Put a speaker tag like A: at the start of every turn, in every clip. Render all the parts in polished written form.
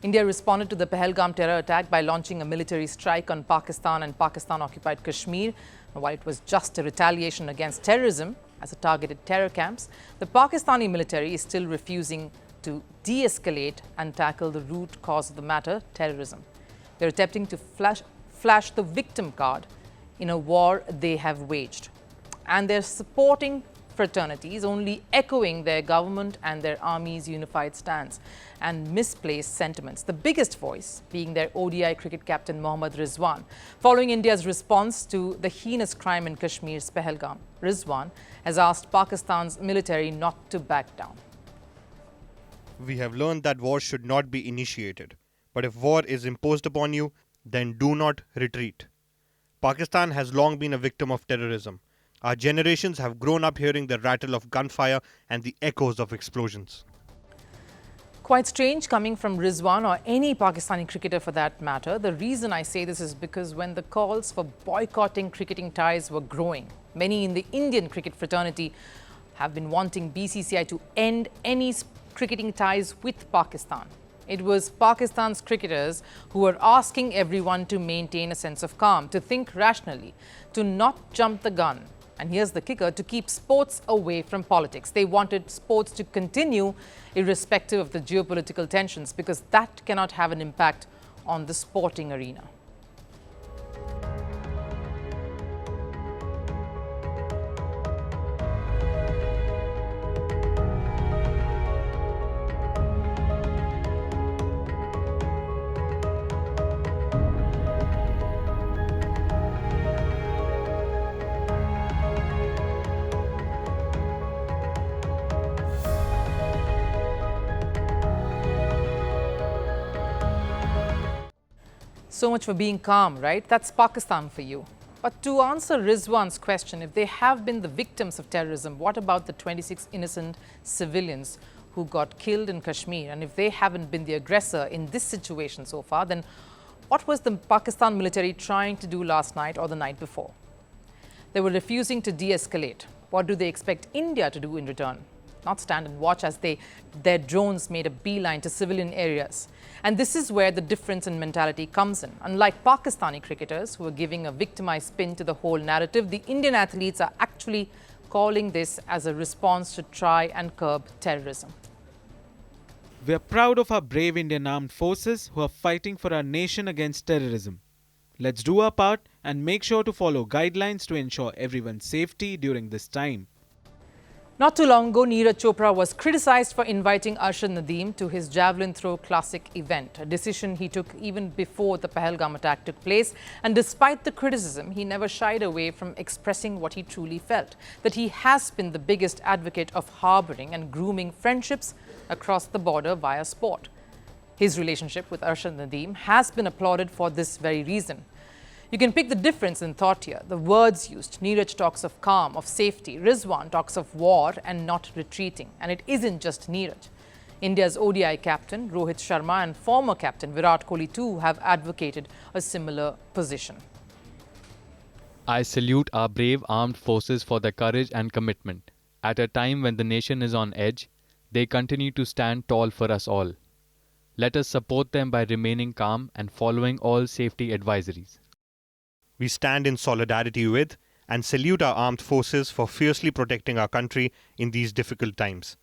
A: India responded to the Pahalgam terror attack by launching a military strike on Pakistan and Pakistan-occupied Kashmir. While it was just a retaliation against terrorism, as it targeted terror camps, the Pakistani military is still refusing to de-escalate and tackle the root cause of the matter, terrorism. They're attempting to flash the victim card in a war they have waged. And they're supporting fraternities, only echoing their government and their army's unified stance and misplaced sentiments. The biggest voice being their ODI cricket captain Mohammad Rizwan. Following India's response to the heinous crime in Kashmir's Pahalgam, Rizwan has asked Pakistan's military not to back down.
B: We have learned that war should not be initiated. But if war is imposed upon you, then do not retreat. Pakistan has long been a victim of terrorism. Our generations have grown up hearing the rattle of gunfire and the echoes of explosions.
A: Quite strange coming from Rizwan or any Pakistani cricketer for that matter. The reason I say this is because when the calls for boycotting cricketing ties were growing, many in the Indian cricket fraternity have been wanting BCCI to end any cricketing ties with Pakistan. It was Pakistan's cricketers who were asking everyone to maintain a sense of calm, to think rationally, to not jump the gun. And here's the kicker, to keep sports away from politics. They wanted sports to continue irrespective of the geopolitical tensions because that cannot have an impact on the sporting arena. So much for being calm, right? That's Pakistan for you. But to answer Rizwan's question, if they have been the victims of terrorism, what about the 26 innocent civilians who got killed in Kashmir? And if they haven't been the aggressor in this situation so far, then what was the Pakistan military trying to do last night or the night before? They were refusing to de-escalate. What do they expect India to do in return? Not stand and watch as their drones made a beeline to civilian areas. And this is where the difference in mentality comes in. Unlike Pakistani cricketers who are giving a victimized spin to the whole narrative, the Indian athletes are actually calling this as a response to try and curb terrorism.
C: We are proud of our brave Indian armed forces who are fighting for our nation against terrorism. Let's do our part and make sure to follow guidelines to ensure everyone's safety during this time.
A: Not too long ago, Neeraj Chopra was criticized for inviting Arshad Nadeem to his javelin throw classic event, a decision he took even before the Pahalgam attack took place. And despite the criticism, he never shied away from expressing what he truly felt, that he has been the biggest advocate of harboring and grooming friendships across the border via sport. His relationship with Arshad Nadeem has been applauded for this very reason. You can pick the difference in thought here. The words used. Neeraj talks of calm, of safety. Rizwan talks of war and not retreating. And it isn't just Neeraj. India's ODI captain, Rohit Sharma, and former captain Virat Kohli too have advocated a similar position.
D: I salute our brave armed forces for their courage and commitment. At a time when the nation is on edge, they continue to stand tall for us all. Let us support them by remaining calm and following all safety advisories.
B: We stand in solidarity with and salute our armed forces for fiercely protecting our country in these difficult times.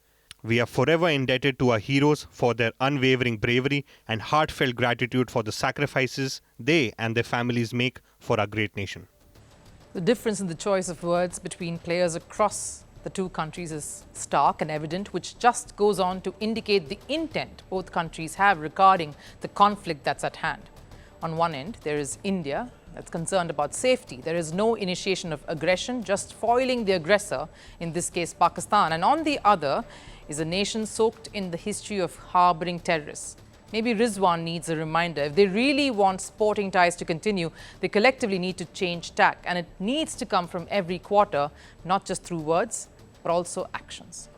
B: We are forever indebted to our heroes for their unwavering bravery and heartfelt gratitude for the sacrifices they and their families make for our great nation.
A: The difference in the choice of words between players across the two countries is stark and evident, which just goes on to indicate the intent both countries have regarding the conflict that's at hand. On one end, there is India, that's concerned about safety. There is no initiation of aggression, just foiling the aggressor, in this case Pakistan. And on the other is a nation soaked in the history of harboring terrorists. Maybe Rizwan needs a reminder. If they really want sporting ties to continue, they collectively need to change tack. And it needs to come from every quarter, not just through words, but also actions.